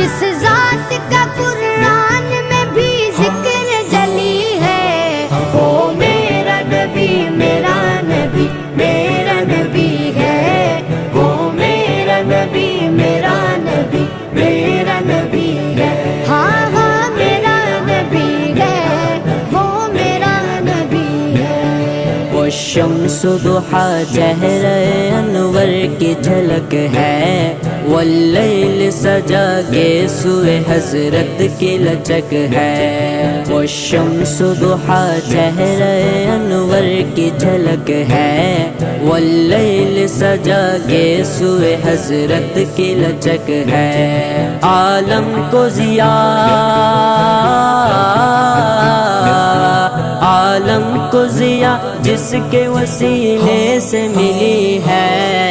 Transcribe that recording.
جس ذات کا قرآن میں بھی ذکر جلی ہے، وہ میرا نبی میرا نبی میرا نبی ہے، وہ میرا نبی میرا نبی میرا نبی ہے، ہاں ہاں میرا نبی ہے، وہ میرا نبی ہے۔ وہ شمس ضحا چہرہ انور کی جھلک ہے، واللیل سجا کے سوئے حضرت کی لچک ہے۔ وہ شمس ضحا چہرہ انور کی جھلک ہے، واللیل سجا کے سوئے حضرت کی لچک ہے۔ عالم کو ضیا عالم کو ضیا جس کے وسیلے سے ملی ہے،